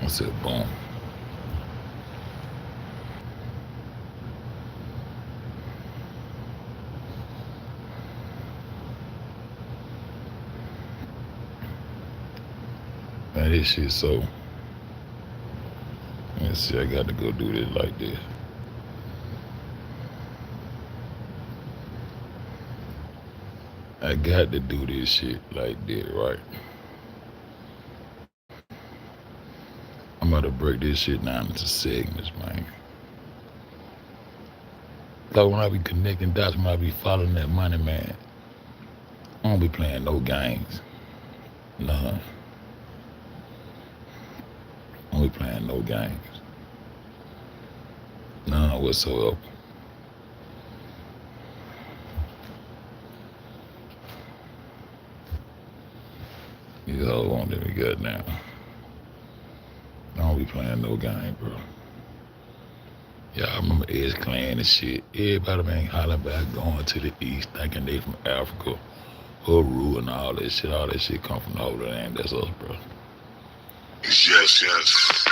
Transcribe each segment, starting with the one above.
I said, boom. Man, this shit so. Let's see, I got to go do this like this. I got to do this shit like this, right? I'm about to break this shit down into segments, man. Like when I be connecting dots, when I be following that money, man, I don't be playing no games. None. I don't be playing no games. None whatsoever. These all won't let me get now. I don't be playing no game, bro. Yeah, I remember Edge Clan and shit. Everybody been hollering about going to the East, thinking they from Africa, Haru and all that shit. All that shit come from over there, and that's us, bro. Yes, yes.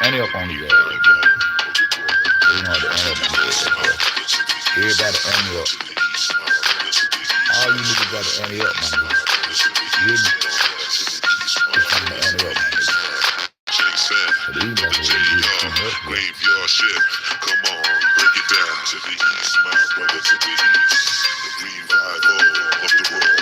Annie up on the ass, bro. You know the Annie up on the ass, bro. Everybody Annie up. All you niggas got the Annie up, my nigga. You hear me? It's time to Annie up, my nigga. But these motherfuckers do too much, bro. Wave your shit. Come on, break it down to the east, my brother, to the east. The revival of the roar.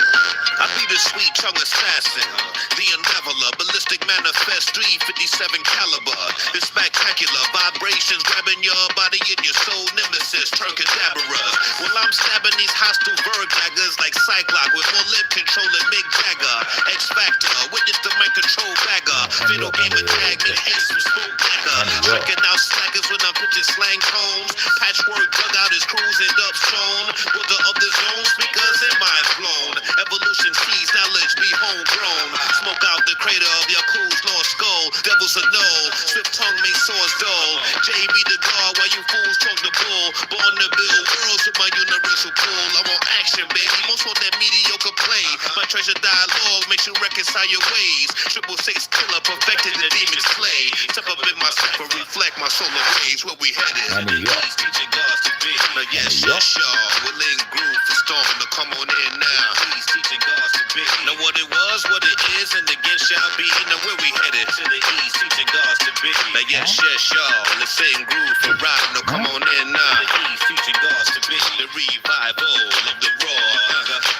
I be the sweet tongue assassin, the unraveler, ballistic manifest, 357 caliber. It's spectacular, vibrations grabbing your body and your soul, nemesis, turkadaberas. Well, I'm stabbing these hostile verb daggers like Cyclops with more lip control than Mick Jagger. X Factor, witness the mic control bagger. Fatal game attack, me hate some spook dagger. Checking out slackers when I'm pitching slang tones. Patchwork dugout is cruising up shown. Border of the zone, speakers and minds blown. Evolution sees knowledge be homegrown. Smoke out the crater of your cool's lost skull. Devils a no, swift tongue makes swords dull. JB the guard while you fools talk the bull. Born to build worlds with my universal pull. I want action, baby. Most want that mediocre play. My treasure dialogue makes you reconcile your ways. 666 killer perfected the demon slay. Step up in my step and reflect my solar waves. Where we headed? He's teaching gods to be. Now yes, yes, y'all. Willing groove for storm to come on in now. He's teaching gods to be. Know what it was, what it is, and again shall be. Now where we headed? To the east, teaching gods to be. Now yes, yes, y'all. Let's sing groove for ride. Now come on in now. The east, teaching gods to be. The revival of the roar.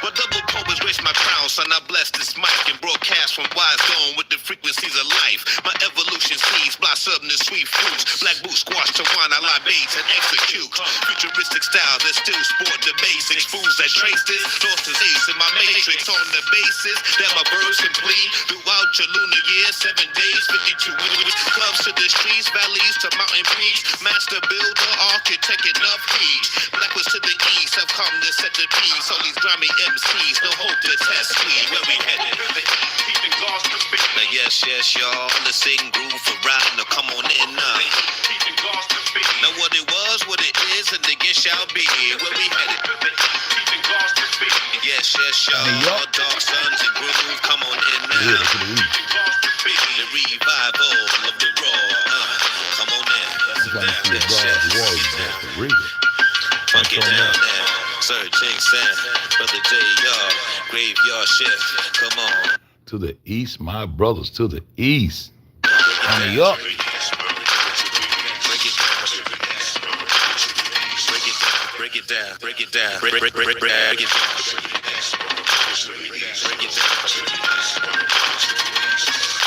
But double poets waste my crown, son. I bless this mic and broadcast from Wise Dome with the frequencies of life. My evolution seeds blossom the sweet fruits. Black boots squash to wine, I lie baits and execute. Futuristic styles that still sport the basics. Fools that trace this, lost his ace in my matrix on the basis that my verbs complete throughout your lunar year. 7 days, 52 weeks. Clubs to the streets, valleys to mountain peaks. Master builder, architect, enough heat. Blackwards to the east, I've come to set the peace. All these grimy MCs, no hope to test me. Where we headed? Now yes, yes, y'all. Let's sing groove for ride. Now come on in now. Now what it was, what it is, and again shall be. Where we headed? Yes, yes, y'all. Dark sons and groove, come on in now. The revival of the raw. Come on in. Yes, yes. Funk it down now. Searching sound. Brother J, y'all. Graveyard shift. Come on. To the east, my brothers, to the east. Honey up. Break it down. Break it down. Break it down. Break it down.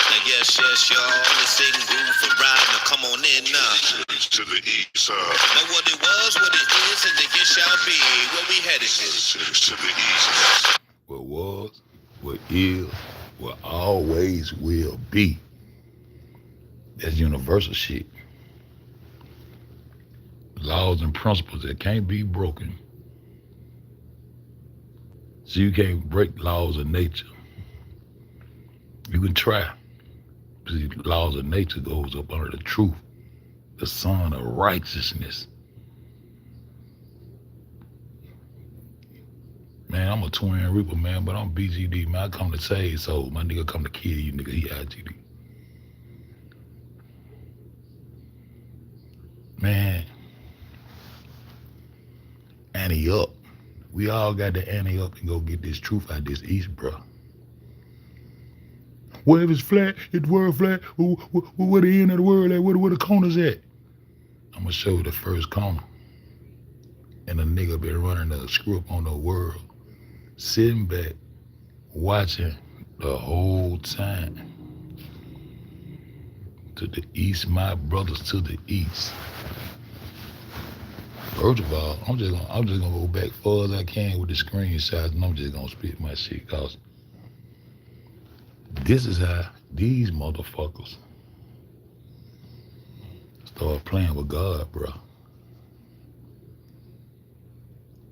Now yes, yes, y'all. Let's sing groove for ride. Now come on in now. To the east, Now what it was, what it is, and again shall be. Where we headed? to the east. What was, what is, what always will be. That's universal shit. Laws and principles that can't be broken. So you can't break laws of nature. You can try. See, laws of nature goes up under the truth. the son of righteousness. Man, I'm a twin reaper, man, but I'm BGD, man. I come to save souls. My nigga come to kill you, nigga. He IGD. Man, ante up. We all got to ante up and go get this truth out this East, bro. Well, if it's flat, it's world flat. Where the end of the world at? Where the corners at? I'm gonna show you the first corner. And a nigga been running the script on the world, sitting back, watching the whole time. To the east, my brothers to the east. First of all, I'm just gonna go back far as I can with the screenshots, and I'm just gonna spit my shit, cause this is how these motherfuckers start playing with God, bro.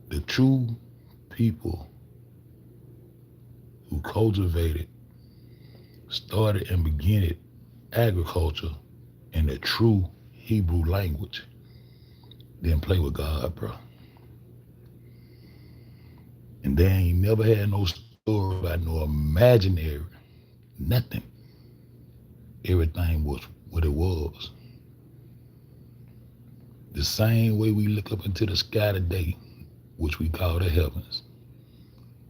The true people who cultivated, started and began agriculture in the true Hebrew language didn't play with God, bro. And they ain't never had no story about no imaginary, nothing. Everything was what it was. The same way we look up into the sky today, which we call the heavens,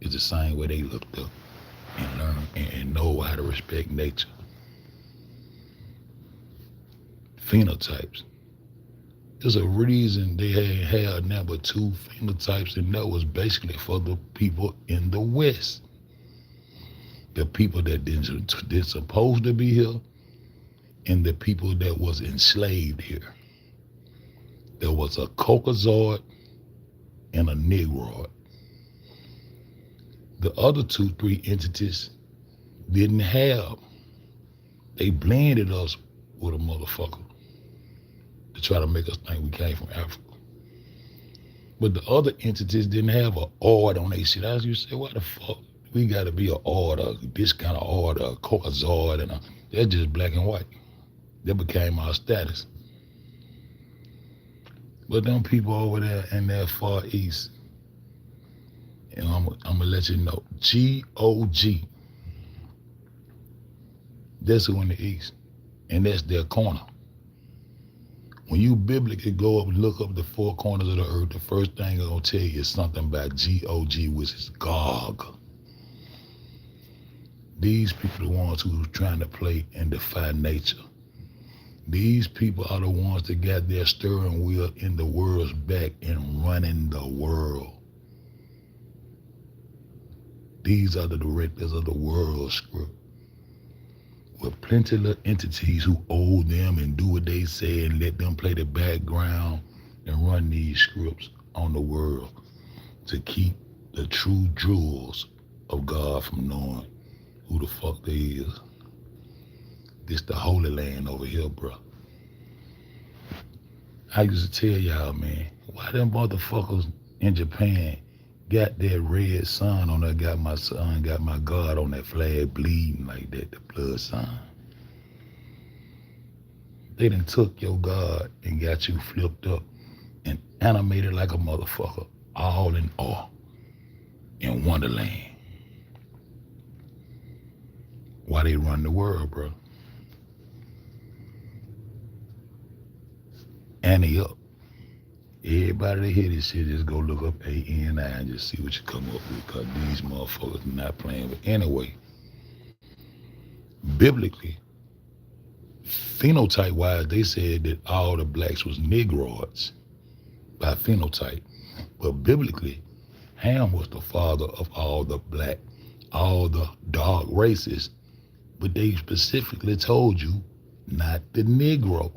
is the same way they looked up and learned and know how to respect nature. Phenotypes. There's a reason they had number 2 phenotypes, and that was basically for the people in the West. The people that didn't supposed to be here, and the people that was enslaved here. There was a Caucasoid and a Negroid. The other 2-3 entities didn't have. They blended us with a motherfucker to try to make us think we came from Africa. But the other entities didn't have an order on their shit. As you say, why the fuck we gotta be an order, this kind of order, a Caucasoid, and that's just black and white. That became our status. But them people over there in that far east, and I'm gonna let you know, G-O-G, that's who in the east, and that's their corner. When you biblically go up and look up the 4 corners of the earth, the first thing I'm gonna tell you is something about G-O-G, which is Gog. These people are the ones who's trying to play and defy nature. These people are the ones that got their steering wheel in the world's back and running the world. These are the directors of the world script, with plenty of entities who owe them and do what they say and let them play the background and run these scripts on the world to keep the true jewels of God from knowing who the fuck they is. This the Holy Land over here, bro. I used to tell y'all, man, why them motherfuckers in Japan got that red sun on there, got my son, got my God on that flag bleeding like that, the blood sign. They done took your God and got you flipped up and animated like a motherfucker, all in awe, in Wonderland. Why they run the world, bro? Ante up. Everybody that hear this shit, just go look up ANI and just see what you come up with, because these motherfuckers are not playing with. Anyway, biblically, phenotype-wise, they said that all the blacks was Negroids by phenotype. But biblically, Ham was the father of all the black, all the dark races. But they specifically told you not the Negro.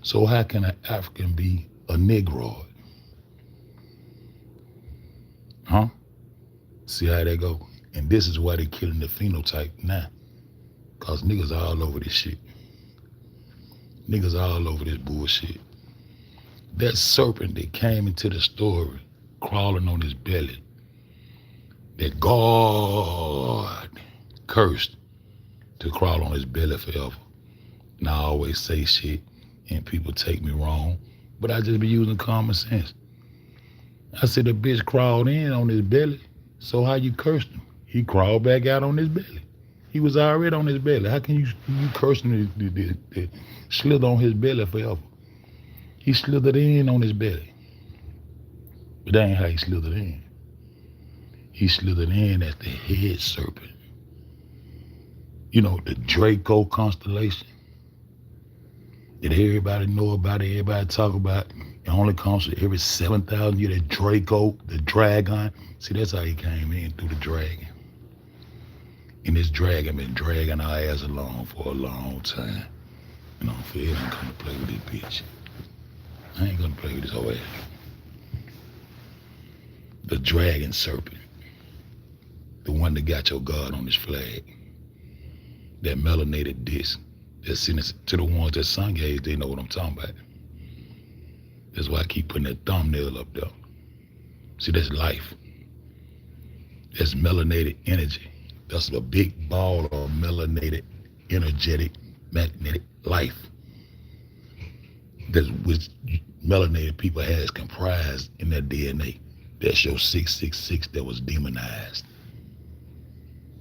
So how can an African be a Negroid? Huh? See how they go? And this is why they killing the phenotype now. Cause niggas all over this shit. Niggas all over this bullshit. That serpent that came into the story, crawling on his belly, that God cursed to crawl on his belly forever. And I always say shit, and people take me wrong, but I just be using common sense. I said the bitch crawled in on his belly, so how you cursed him? He crawled back out on his belly. He was already on his belly. How can you curse him to slither on his belly forever? He slithered in on his belly. But that ain't how he slithered in. He slithered in as the head serpent. You know, the Draco constellation that everybody know about, everybody talk about. It only comes to every 7,000 years. The Draco, the dragon. See, that's how he came in, through the dragon. And this dragon been dragging our ass along for a long time. You know, Fed ain't gonna play with this bitch. I ain't gonna play with this whole ass. The dragon serpent. The one that got your God on his flag. That melanated disc. That's sent to the ones that sun gaze, they know what I'm talking about. That's why I keep putting that thumbnail up there. See, that's life. That's melanated energy. That's a big ball of melanated, energetic, magnetic life. That's which melanated people has comprised in their DNA. That's your 666 that was demonized.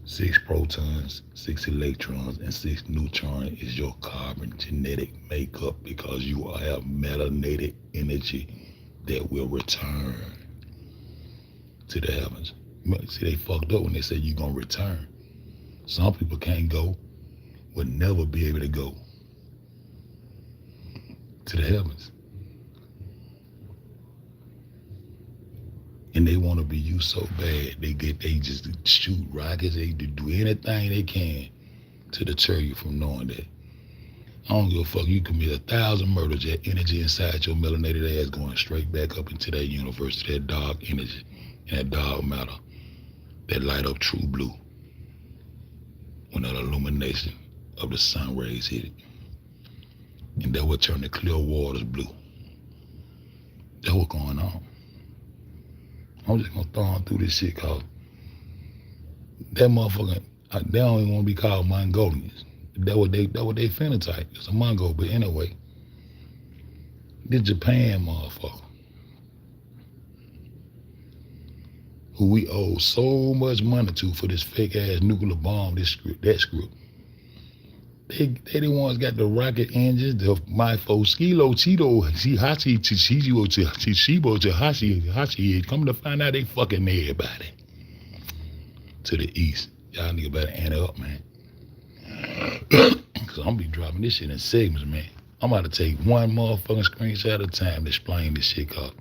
6 protons, 6 electrons, and 6 neutrons is your carbon genetic makeup, because you have melanated energy that will return to the heavens. See, they fucked up when they said you're gonna return. Some people can't go, will never be able to go to the heavens. And they want to be you so bad, they just shoot rockets, they do anything they can to deter you from knowing that. I don't give a fuck, you commit 1,000 murders, that energy inside your melanated ass going straight back up into that universe, to that dark energy and that dark matter that light up true blue when that illumination of the sun rays hit it. And that will turn the clear waters blue. That's what's going on. I'm just gonna throw on through this shit, cause that motherfucker, they don't even wanna be called Mongolians. That what they phenotype. It's a Mongol, but anyway, this Japan motherfucker, who we owe so much money to for this fake ass nuclear bomb, this script, that script. They the ones got the rocket engines, the Mifo, Skilo, Cheeto, Hachi, Chichijo, Chishibo, Hachi. Come to find out they fucking everybody. To the east. Y'all nigga better ante up, man. Cause I'm gonna be dropping this shit in segments, man. I'm about to take one motherfucking screenshot at a time to explain this shit, cause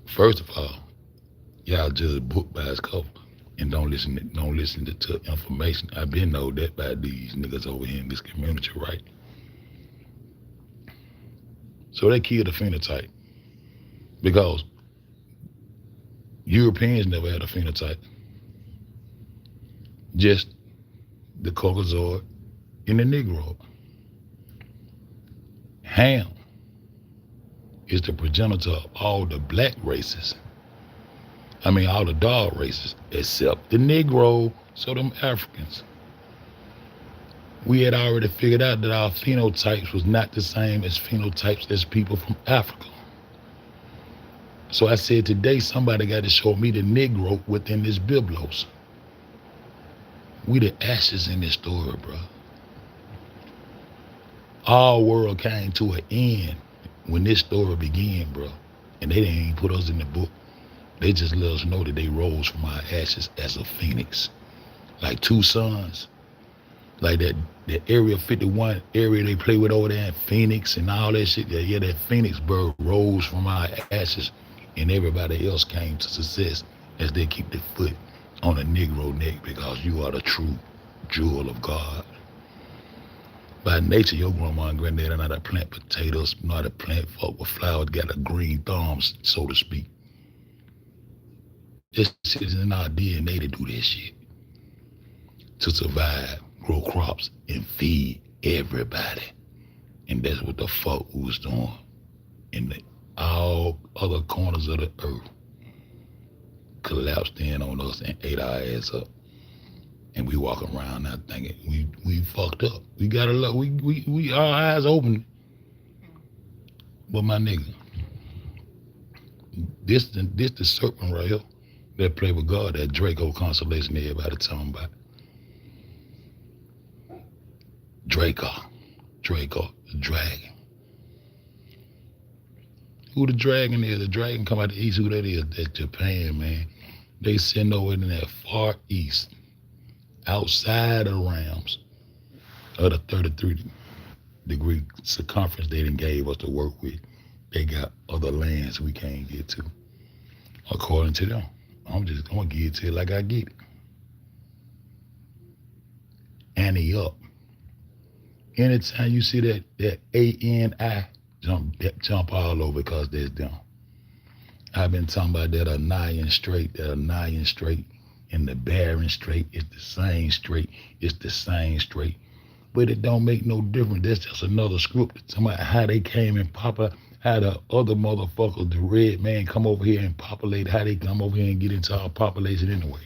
first of all, y'all judge book by its cover. And don't listen to information. I've been know that by these niggas over here in this community, right? So they killed the phenotype because Europeans never had a phenotype. Just the Caucasoid and the Negro. Ham is the progenitor of all the black races. I mean, all the dog races, except the Negro, so them Africans. We had already figured out that our phenotypes was not the same as phenotypes as people from Africa. So I said, today somebody got to show me the Negro within this biblos. We the ashes in this story, bro. Our world came to an end when this story began, bro. And they didn't even put us in the book. They just let us know that they rose from our ashes as a phoenix. Like 2 suns. Like that Area 51 area they play with over there in Phoenix and all that shit. Yeah, that Phoenix bird rose from our ashes and everybody else came to success as they keep their foot on the Negro neck, because you are the true jewel of God. By nature, your grandma and granddad are not to plant potatoes, not to plant folk with flowers, got a green thumb, so to speak. This shit is in our DNA to do this shit. To survive, grow crops, and feed everybody. And that's what the fuck we was doing in all other corners of the earth. Collapsed in on us and ate our ass up. And we walk around now thinking we fucked up. We gotta look, our eyes open. But my nigga, this the serpent right here that play with God, that Draco constellation everybody talking about. Draco, the dragon. Who the dragon is? The dragon come out the east. Who that is? That's Japan, man. They send over in that far east, outside of the realms of the 33-degree circumference they done gave us to work with. They got other lands we can't get to, according to them. I'm gonna give it to you like I get it. Ante up. Anytime you see that ANI, jump all over because there's them. I've been talking about that Anian Strait, and the Barren Strait. It's the same strait. It's the same strait. But it don't make no difference. That's just another script talking about how they came and how the other motherfuckers, the red man, come over here and populate, how they come over here and get into our population anyway.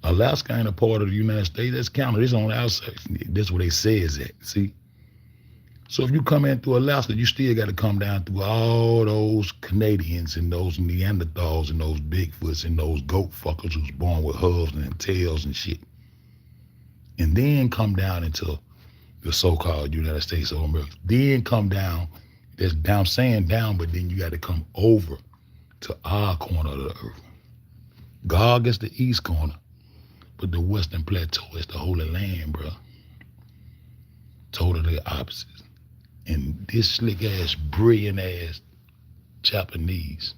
Alaska ain't a part of the United States. That's counted. It's on the outside. That's what they say is that. See? So if you come in through Alaska, you still got to come down through all those Canadians and those Neanderthals and those Bigfoots and those goat fuckers who's born with hooves and tails and shit. And then come down into the so-called United States of America. Then come down, that's down, saying down, but then you got to come over to our corner of the earth. God gets the east corner, but the Western Plateau is the Holy Land, bro. Totally opposite. And this slick-ass, brilliant-ass Japanese,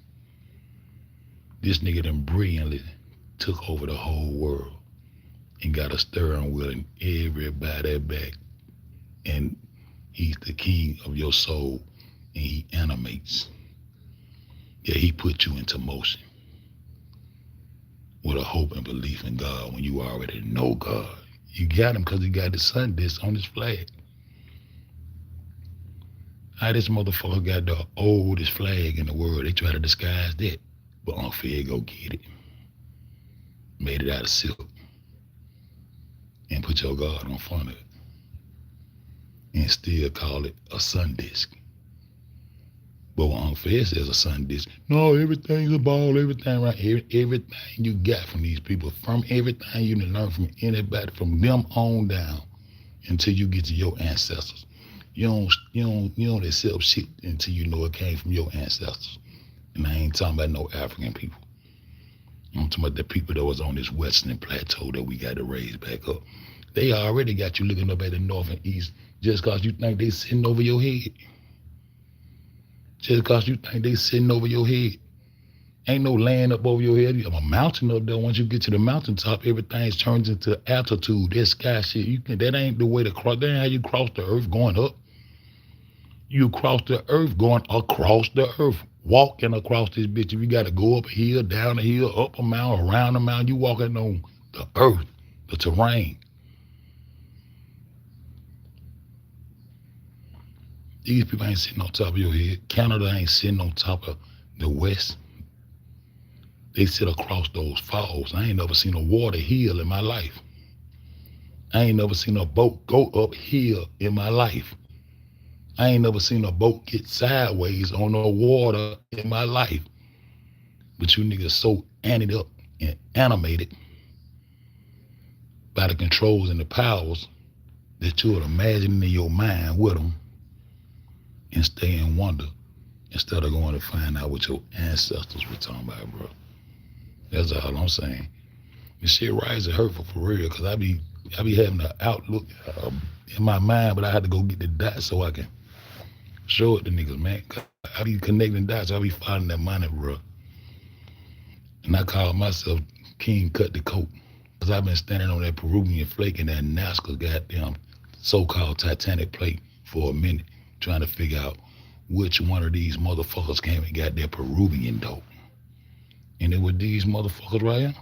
this nigga done brilliantly took over the whole world and got a steering wheel and everybody back. And he's the king of your soul, and he animates. Yeah, he put you into motion with a hope and belief in God when you already know God. You got him because he got the sun disc on his flag. How this motherfucker got the oldest flag in the world. They try to disguise that. But unfair, go get it. Made it out of silk. And put your God on front of it. And still call it a sun disk. But what unfair says a sun disk. No, everything's a ball, everything right. Everything you got from these people, from everything you can learn from anybody, from them on down until you get to your ancestors. You don't accept shit until you know it came from your ancestors. And I ain't talking about no African people. I'm talking about the people that was on this western plateau that we got to raise back up. They already got you looking up at the north and east just because you think they sitting over your head. Just because you think they sitting over your head. Ain't no land up over your head. You have a mountain up there. Once you get to the mountaintop, everything turns into altitude. That sky shit. That ain't the way to cross. That ain't how you cross the earth going up. You cross the earth going across the earth. Walking across this bitch. If you got to go up a hill, down a hill, up a mountain, around a mountain, you walking on the earth, the terrain. These people ain't sitting on top of your head. Canada ain't sitting on top of the West. They sit across those falls. I ain't never seen a water hill in my life. I ain't never seen a boat go uphill in my life. I ain't never seen a boat get sideways on the water in my life. But you niggas so anted up and animated by the controls and the powers that you would imagine in your mind with them and stay in wonder instead of going to find out what your ancestors were talking about, bro. That's all I'm saying. This shit right is hurtful for real, because I be having an outlook in my mind, but I had to go get the dots so I can show it to niggas, man. I be connecting dots. I be finding that money, bro. And I call myself King Cut the Coat, because I've been standing on that Peruvian flake and that Nazca goddamn so-called Titanic plate for a minute, trying to figure out which one of these motherfuckers came and got their Peruvian dope. And it was these motherfuckers right here.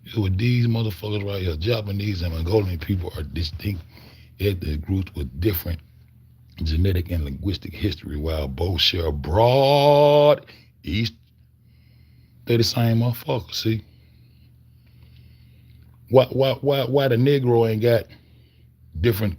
It was these motherfuckers right here. Japanese and Mongolian people are distinct ethnic groups with different genetic and linguistic history, while both share a broad east. They the same motherfuckers, see? Why the Negro ain't got different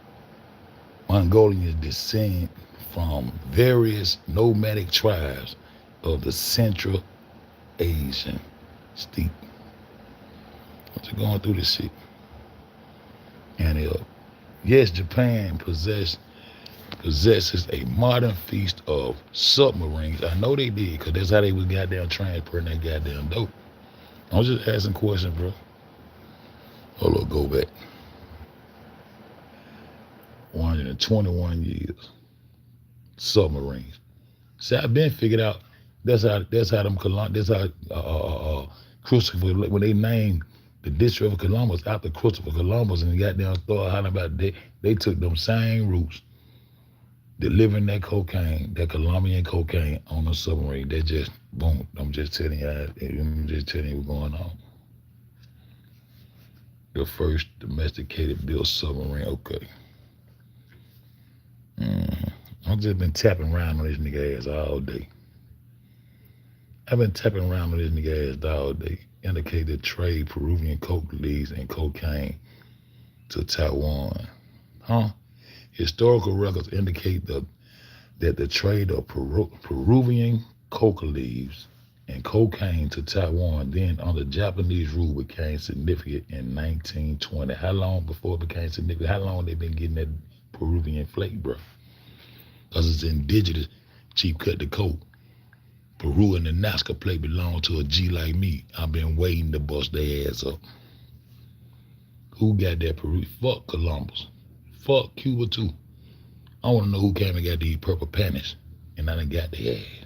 Mongolians descend from various nomadic tribes of the Central Asian steppe. I'm just going through this shit. And yes, Japan possesses a modern feast of submarines. I know they did, because that's how they was goddamn transporting that goddamn dope. I was just asking questions, bro. Hold up, go back. 121 years. Submarines. See, I've been figured out. That's how them Columbus. That's how Christopher, when they named the district of Columbus after Christopher Columbus, and goddamn started hollering about they took them same routes, delivering that cocaine, that Colombian cocaine on a submarine. They just boom. I'm just telling you what's going on. The first domesticated built submarine. Okay. I've just been tapping around on this nigga ass all day. I've been tapping around on this nigga ass all day. Indicated trade Peruvian coke leads and cocaine to Taiwan. Historical records indicate that the trade of Peruvian coca leaves and cocaine to Taiwan, then under Japanese rule, became significant in 1920. How long before it became significant? How long they been getting that Peruvian flake, bro? Because it's indigenous, cheap cut the coke. Peru and the Nazca plate belong to a G like me. I've been waiting to bust their ass up. Who got that Peru? Fuck Columbus. Fuck Cuba too. I want to know who came and got these purple panties, and I done got their ass.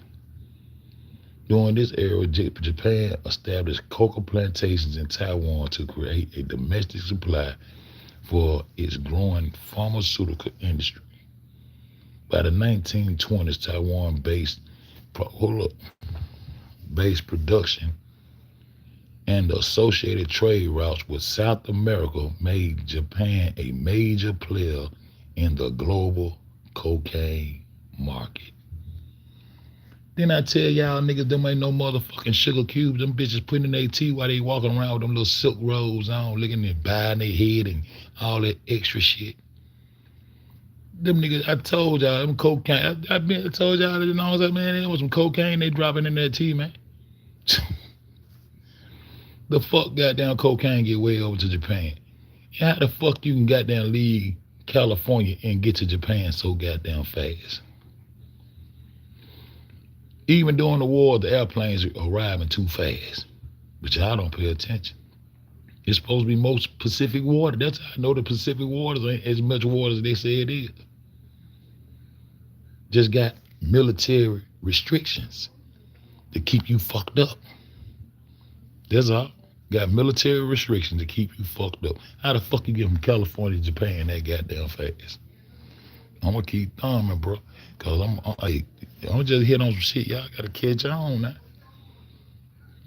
During this era, Japan established coca plantations in Taiwan to create a domestic supply for its growing pharmaceutical industry. By the 1920s, Taiwan based production and the associated trade routes with South America made Japan a major player in the global cocaine market. Then I tell y'all niggas them ain't no motherfucking sugar cubes. Them bitches putting in their tea while they walking around with them little silk robes on, looking and bowing their head and all that extra shit. Them niggas, I told y'all, them cocaine. I told y'all that, I was like, man, there was some cocaine they dropping in that tea, man. The fuck goddamn cocaine get way over to Japan? And how the fuck you can goddamn leave California and get to Japan so goddamn fast? Even during the war, the airplanes are arriving too fast, but y'all don't pay attention. It's supposed to be most Pacific water. That's how I know the Pacific waters ain't as much water as they say it is. Just got military restrictions to keep you fucked up. That's all. Got military restrictions to keep you fucked up. How the fuck you get from California to Japan that goddamn fast? I'm gonna keep thumbing, bro, cause I'm just hit on some shit. Y'all gotta catch on now.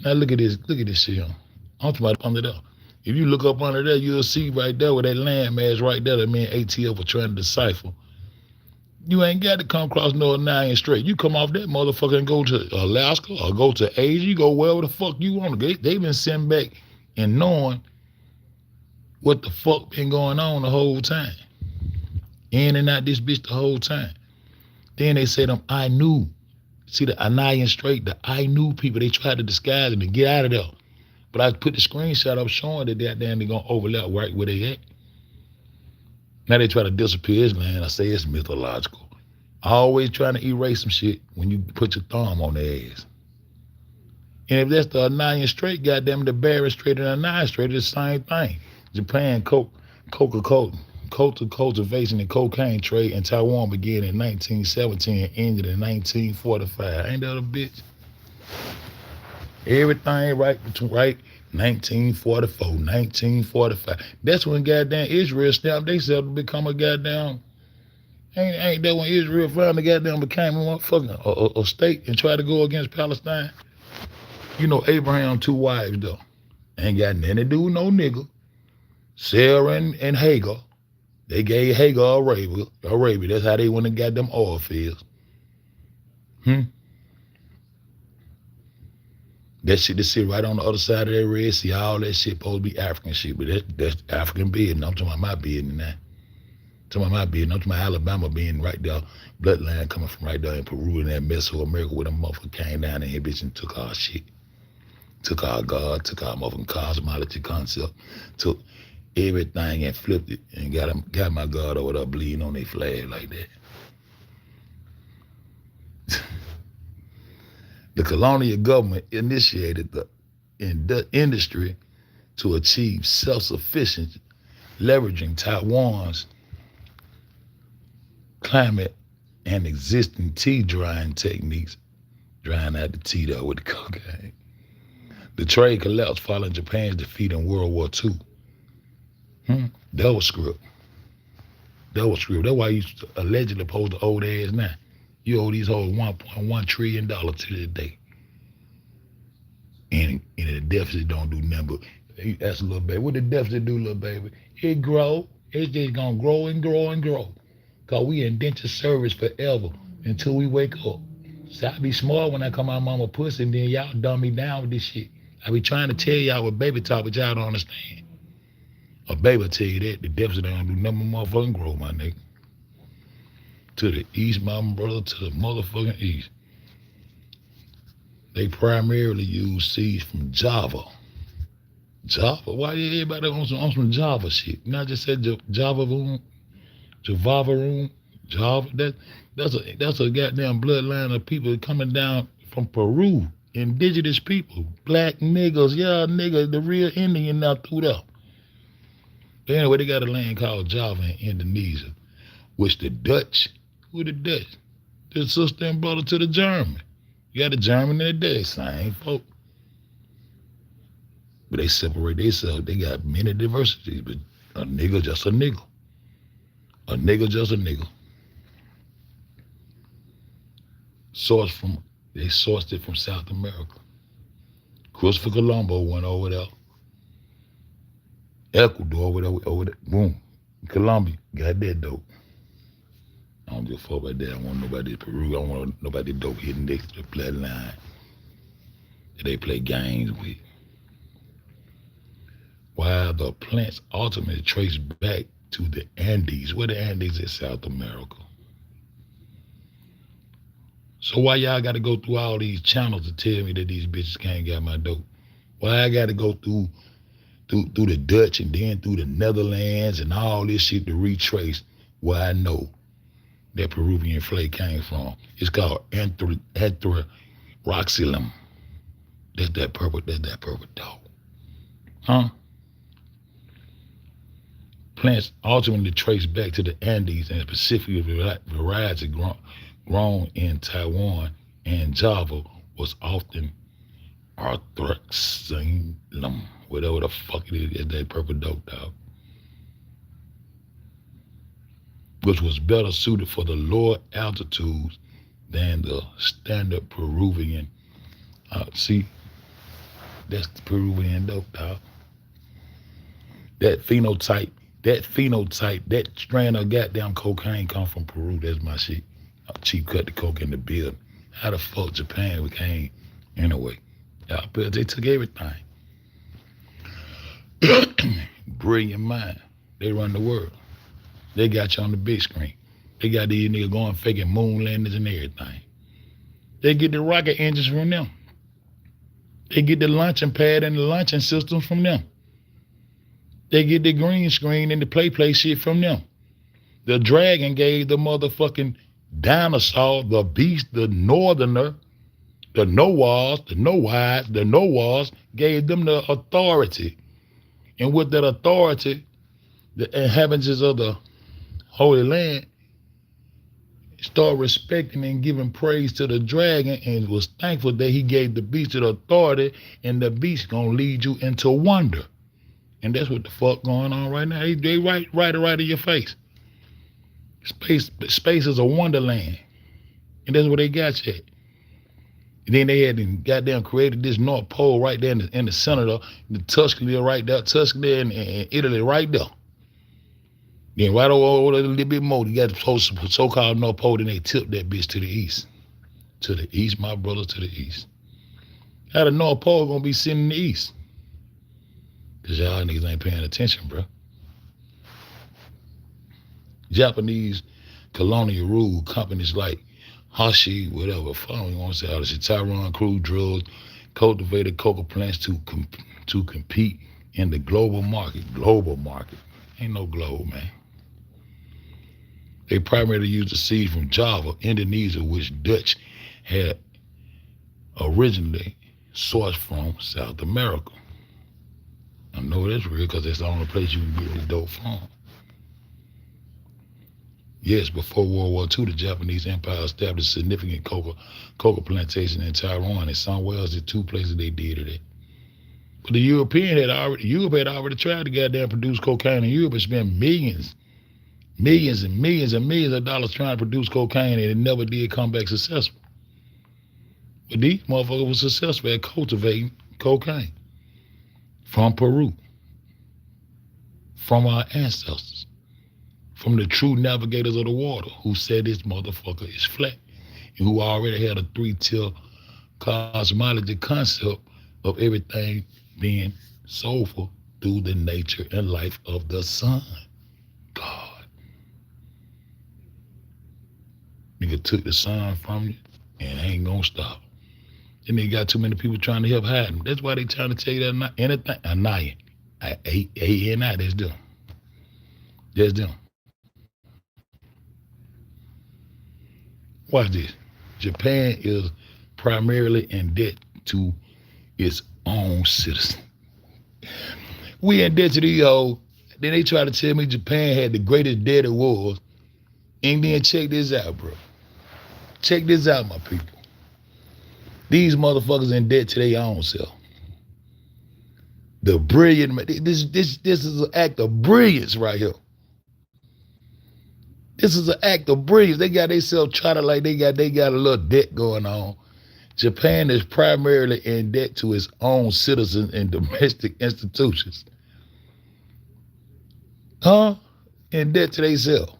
Now look at this shit. I'm talking about under there. If you look up under there, you'll see right there with that landmass right there that me and ATF were trying to decipher. You ain't got to come across Northern Nine straight. You come off that motherfucker and go to Alaska or go to Asia. You go wherever the fuck you want to go. They been sitting back and knowing what the fuck been going on the whole time. In and out this bitch the whole time. Then they say them I knew. See the Anian Strait, the I knew people, they tried to disguise it and get out of there. But I put the screenshot up showing that they're gonna overlap right where they at. Now they try to disappear his land. I say it's mythological. Always trying to erase some shit when you put your thumb on their ass. And if that's the Anian Strait, goddamn the Bering Strait and Anian Strait, it's the same thing. Japan Coca-Cola cultivation and cocaine trade in Taiwan began in 1917 and ended in 1945. Ain't that a bitch? Everything right, 1944, 1945. That's when goddamn Israel stamped themselves to become a goddamn, ain't that when Israel finally goddamn became a motherfucking a state and tried to go against Palestine? You know Abraham 2 wives though. Ain't got nothing to do with no nigga. Sarah and Hagar. They gave Hagar Arabia. That's how they went and got them oil fields. That shit that sit right on the other side of that Red Sea, all that shit supposed to be African shit, but that's African business. I'm talking about my business now. To my business, I'm to my Alabama being right there, bloodline coming from right there in Peru and that Mesoamerica where them motherfucker came down in here, bitch, and took our shit. Took our God, took our motherfucking cosmology concept, took everything and flipped it and got my God over there bleeding on their flag like that. The colonial government initiated the industry to achieve self-sufficiency, leveraging Taiwan's climate and existing tea drying techniques, drying out the tea though with the cocaine. The trade collapsed following Japan's defeat in World War II. That was script. That was script. That's why you allegedly post the old ass now. You owe these hoes $1.1 trillion to this day. And the deficit don't do nothing but, you ask a little baby, what the deficit do, little baby? It grow. It's just gonna grow and grow and grow. Cause we indentured service forever until we wake up. So I be smart when I come out mama pussy and then y'all dumb me down with this shit. I be trying to tell y'all what baby talk, but y'all don't understand. A baby will tell you that the deficit don't do nothing but motherfucking grow, my nigga. To the east, my brother, to the motherfucking east. They primarily use seeds from Java. Java? Why everybody on some Java shit? And I just said Java room, Java room, Java. That's a goddamn bloodline of people coming down from Peru. Indigenous people, black niggas, yeah, nigga, the real Indian now through there. But anyway, they got a land called Java in Indonesia, which the Dutch, who the Dutch? The sister and brother to the German. You got the German and the Dutch, same folk. But they separate themselves. They got many diversities, but a nigga just a nigga. A nigga just a nigga. They sourced it from South America. Christopher Colombo went over there. Ecuador over there. Boom. Colombia got that dope. I don't give a fuck about that. I don't want nobody in Peru. I don't want nobody dope hitting next to the bloodline that they play games with. While the plants ultimately trace back to the Andes. Where the Andes is South America. So why y'all got to go through all these channels to tell me that these bitches can't get my dope? Why I got to go through the Dutch and then through the Netherlands and all this shit to retrace where I know that Peruvian flake came from? It's called Anthraxylum. That's that purple dog. Huh? Plants ultimately trace back to the Andes and specifically varieties grown in Taiwan and Java was often Anthraxylum, whatever the fuck it is, that purple dope dog, which was better suited for the lower altitudes than the standard Peruvian. See, that's the Peruvian dope dog. That phenotype, that strand of goddamn cocaine come from Peru. That's my shit. Cheap cut the coke in the building. How the fuck Japan became anyway? They took everything. Brilliant mind. They run the world. They got you on the big screen. They got these niggas going faking moon landings and everything. They get the rocket engines from them. They get the launching pad and the launching systems from them. They get the green screen and the play shit from them. The dragon gave the motherfucking dinosaur, the beast, the northerner, the Noahs gave them the authority. And with that authority, the inhabitants of the Holy Land start respecting and giving praise to the dragon and was thankful that he gave the beast the authority, and the beast gonna lead you into wonder. And that's what the fuck going on right now. They right in your face. Space is a wonderland. And that's where they got you at. And then they had goddamn created this North Pole right there in the center of the Tuscany right there, Tuscany and Italy right there. Then right over a little bit more, you got the so-called North Pole, then they tipped that bitch to the east. To the east, my brother, to the east. How the North Pole gonna be sitting in the east? Because y'all niggas ain't paying attention, bro. Japanese colonial rule companies like Hashi, whatever, I don't even want to say how this shit, Taiwan crude drugs, cultivated cocoa plants to compete in the global market. Global market. Ain't no globe, man. They primarily use the seed from Java, Indonesia, which Dutch had originally sourced from South America. I know that's real because that's the only place you can get this dope from. Yes, before World War II, the Japanese Empire established significant cocoa plantation in Taiwan and somewhere else. The two places they did it at. But Europe had already tried to goddamn produce cocaine in Europe and spent millions and millions of dollars trying to produce cocaine, and it never did come back successful. But these motherfuckers were successful at cultivating cocaine from Peru, from our ancestors, from the true navigators of the water who said this motherfucker is flat and who already had a 3-tier cosmology concept of everything being soulful through the nature and life of the sun. God. Nigga took the sun from you and ain't gonna stop. And they got too many people trying to help hide them. That's why they trying to tell you that anything. Anaya. A-N-I, that's them. That's them. Watch this. Japan is primarily in debt to its own citizens. We in debt to these hoes. Then they try to tell me Japan had the greatest debt of wars. And then check this out, bro. Check this out, my people. These motherfuckers in debt to their own self. The brilliant, this is an act of brilliance right here. This is an act of brilliance. They got themselves trying to like they got a little debt going on. Japan is primarily in debt to its own citizens and domestic institutions. In debt to themselves.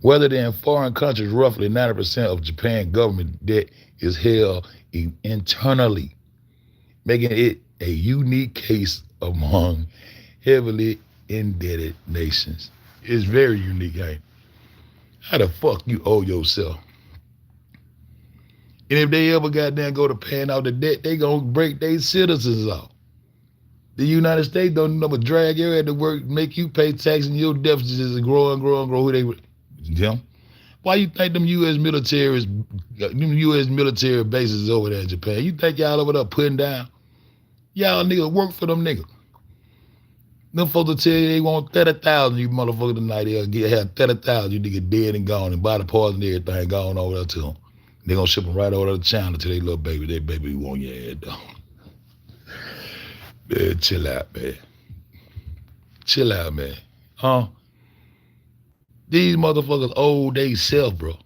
Whether they're in foreign countries, roughly 90% of Japan government debt is held internally, making it a unique case among heavily indebted nations. It's very unique, ain't it? How the fuck you owe yourself? And if they ever goddamn go to paying out the debt, they gonna break their citizens off. The United States don't never drag your head to work, make you pay tax, and your deficits is grow and grow and grow. Them? Why you think them U.S. military bases over there in Japan? You think y'all over there putting down? Y'all niggas work for them niggas. Them folks will tell you they want 30,000, you motherfucker tonight. They'll have 30,000, you nigga dead and gone, and body parts and everything gone over there to them. They gonna ship them right over to China to their little baby. Their baby want your head though. Man, chill out, man. Chill out, man. These motherfuckers owe they self, bro.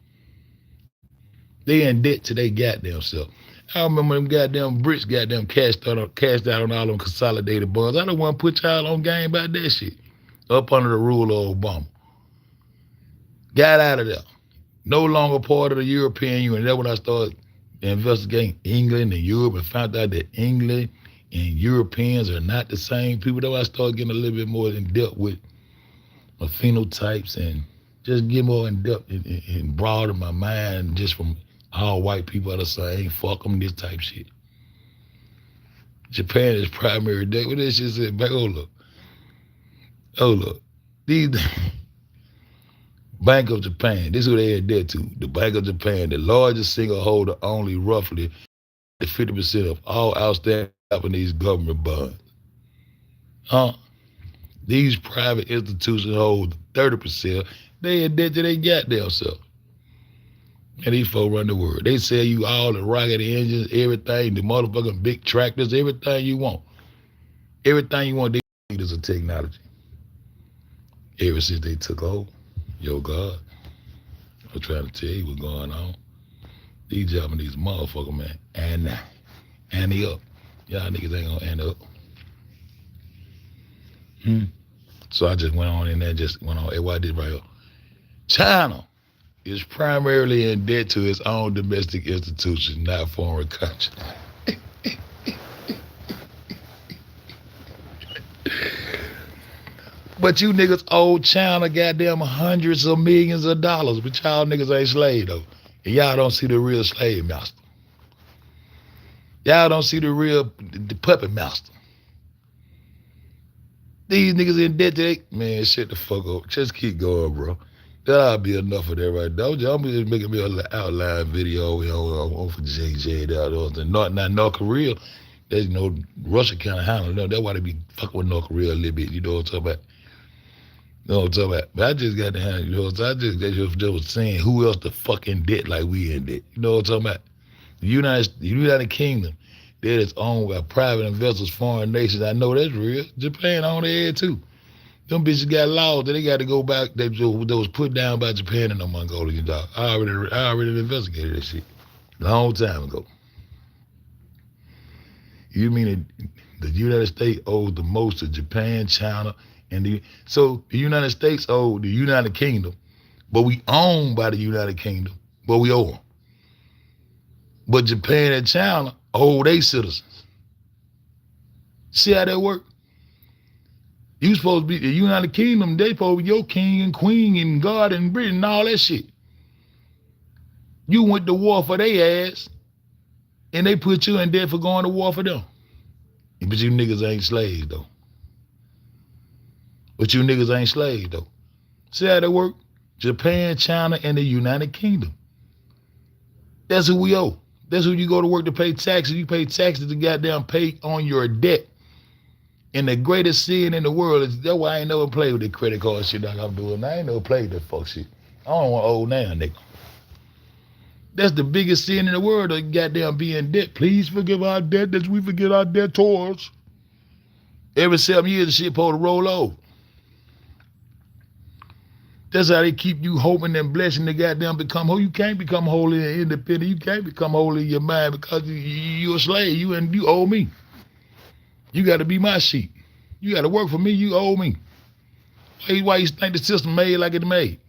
They in debt to they goddamn self. I remember them goddamn bricks goddamn cashed out on all them consolidated bonds. I don't want to put y'all on game about that shit. Up under the rule of Obama. Got out of there. No longer part of the European Union. That's when I started investigating England and Europe and found out that England and Europeans are not the same people. That's why I started getting a little bit more in depth with my phenotypes and just get more in depth and broaden my mind just from all white people are the same, fuck them, this type shit. Japan is primary debt. What this shit said back, hold up. These Bank of Japan, this is who they had debt to. The Bank of Japan, the largest single holder, only roughly 50% of all outstanding Japanese government bonds. These private institutions hold 30%. They had debt to their goddamn self. And these folks run the world. They sell you all the rocket engines, everything, the motherfucking big tractors, everything you want. Everything you want, they is a technology. Ever since they took over, yo God, I'm trying to tell you what's going on. These Japanese motherfuckers, man, and they up. Y'all niggas ain't gonna end up. So I just went on in there, hey, what I did right here. China is primarily in debt to its own domestic institutions, not foreign countries. But you niggas owe China goddamn hundreds of millions of dollars, but y'all niggas ain't slave though. And y'all don't see the real slave master. Y'all don't see the real the puppet master. These niggas in debt today, man, shut the fuck up. Just keep going, bro. That'll be enough of that right there. I'm just making me an outline video on for JJ that not North Korea. There's Russia kind of handle them. That's why they be fucking with North Korea a little bit. You know what I'm talking about? You know what I'm talking about? But I just got to handle. You know what I'm saying? I just was saying who else the fuck in debt like we in debt. You know what I'm talking about? The United Kingdom, that is owned by private investors, foreign nations. I know that's real. Japan on their head too. Them bitches got laws that they got to go back. They was put down by Japan and the Mongolian dog. I already investigated that shit a long time ago. You mean the United States owes the most to Japan, China, and so the United States owe the United Kingdom, but we own by the United Kingdom, but we owe them. But Japan and China owe their citizens. See how that work? You supposed to be the United Kingdom, they supposed to be your king and queen and God and Britain and all that shit. You went to war for their ass, and they put you in debt for going to war for them. But you niggas ain't slaves, though. But you niggas ain't slaves, though. See how that work? Japan, China, and the United Kingdom. That's who we owe. That's who you go to work to pay taxes. You pay taxes to goddamn pay on your debt. And the greatest sin in the world is, that's why I ain't never played with the credit card shit like I'm doing. I ain't never played that fuck shit. I don't want to owe now, nigga. That's the biggest sin in the world, to goddamn be in debt. Please forgive our debt as we forget our debtors. Every 7 years, the shit supposed to roll over. That's how they keep you hoping and blessing to goddamn become whole. You can't become holy and independent. You can't become holy in your mind because you're a slave. You owe me. You got to be my sheep. You got to work for me. You owe me. Why you think the system made like it's made?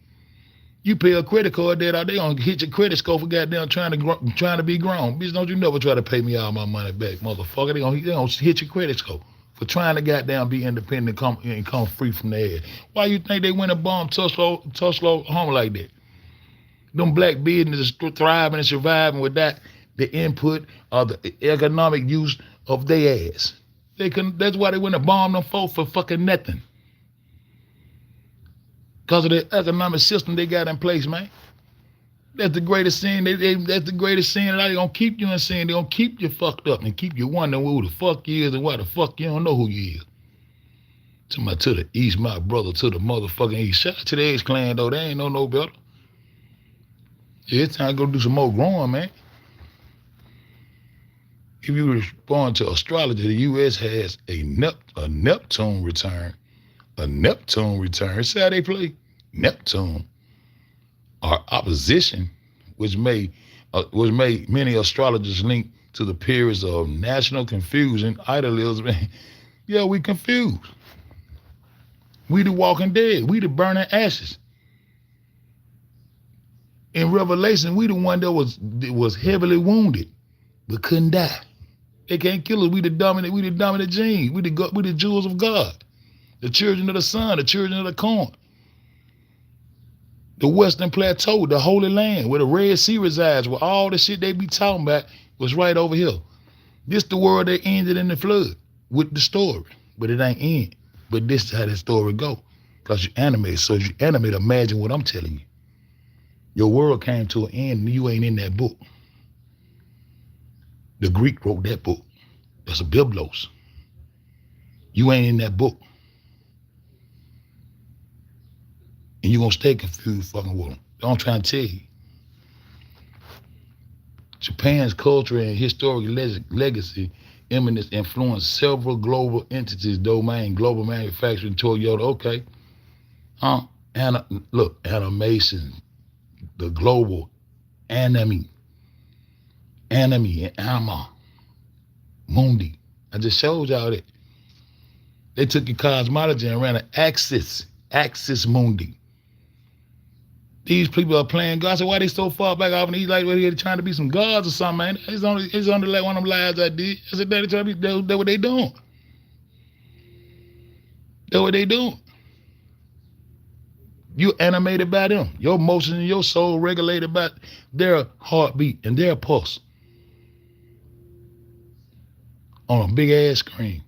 You pay a credit card debt, they gonna hit your credit score for goddamn trying to be grown. Bitch, don't you never try to pay me all my money back, motherfucker. They gonna hit your credit score for trying to goddamn be independent and come free from their head. Why you think they went and bombed Tulsa home like that? Them black businesses thriving and surviving without the input or the economic use of their ass. That's why they went and bombed them folks for fucking nothing. Because of the economic system they got in place, man. That's the greatest sin. That's the greatest sin. They're going to keep you in sin. They're going to keep you fucked up and keep you wondering who the fuck you is and why the fuck you don't know who you is. To the east, my brother, to the motherfucking east. Shout out to the X-Clan, though. They ain't know no better. Yeah, it's time to go do some more growing, man. If you respond to astrology, the U.S. has a Neptune return. A Neptune return. See how they play? Neptune. Or opposition, which made many astrologers link to the periods of national confusion, idealism. Yeah, we confused. We the walking dead. We the burning ashes. In Revelation, we the one that was heavily wounded, but couldn't die. They can't kill us. We the dominant gene. We the jewels of God. The children of the sun, the children of the corn. The Western Plateau, the Holy Land, where the Red Sea resides, where all the shit they be talking about was right over here. This the world that ended in the flood with the story, but it ain't end. But this is how the story go, because you animate. So you animate, imagine what I'm telling you. Your world came to an end and you ain't in that book. The Greek wrote that book. That's a Biblos. You ain't in that book. And you're going to stay confused fucking with them. I'm trying to tell you. Japan's culture and historic legacy eminence influenced several global entities, domain, global manufacturing, Toyota, okay. Animation, the global anime and anima, mundi. I just showed y'all that. They took your cosmology and ran an axis mundi. These people are playing God. I said, why they so far back off and he's like, well, they're trying to be some gods or something, man. It's only like one of them lies I did. I said, that's what they doing. That's what they doing. You animated by them. Your emotions and your soul regulated by their heartbeat and their pulse on a big ass screen.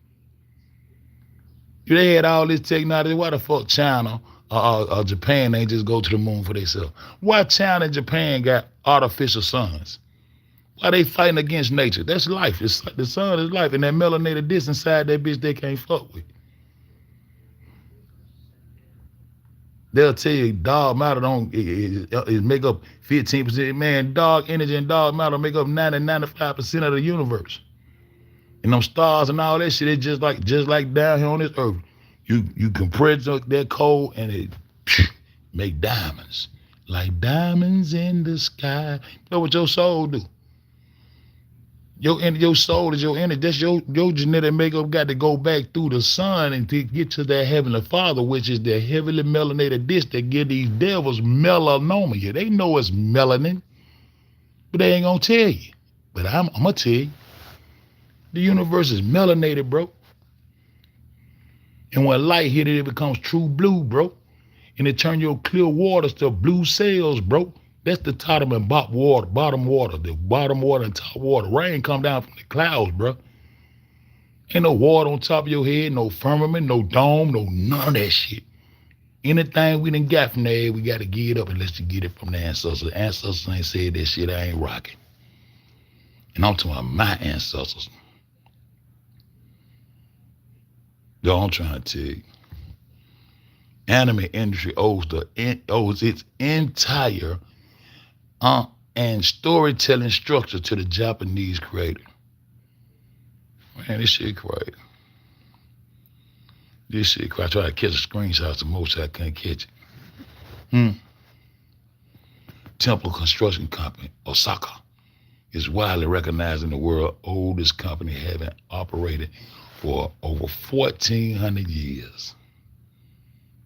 If they had all this technology, why the fuck China or Japan ain't just go to the moon for themselves? Why China and Japan got artificial suns? Why they fighting against nature? That's life. The sun is life, and that melanated disc inside that bitch they can't fuck with. They'll tell you dog matter don't it make up 15%. Man, dog energy and dog matter make up 95% of the universe. And them stars and all that shit, it's just like down here on this earth. You compress that coal and it make diamonds. Like diamonds in the sky. That's what your soul do. Your soul is your energy. That's your genetic makeup got to go back through the sun and to get to that heavenly Father, which is the heavily melanated disc that give these devils melanoma. They know it's melanin, but they ain't gonna tell you. But I'm gonna tell you, the universe is melanated, bro. And when light hit it, it becomes true blue, bro. And it turn your clear waters to blue cells, bro. That's the bottom water, the bottom water and top water. Rain come down from the clouds, bro. Ain't no water on top of your head, no firmament, no dome, no none of that shit. Anything we done got from there, we got to give it up unless you get it from the ancestors. The ancestors ain't said that shit, I ain't rocking. And I'm talking about my ancestors. Yo, I'm trying to tell you. Anime industry owes its entire and storytelling structure to the Japanese creator. Man, this shit crazy. I tried to catch a screenshot of most I couldn't catch it. Temple Construction Company, Osaka, is widely recognized in the world oldest company having operated for over 1,400 years.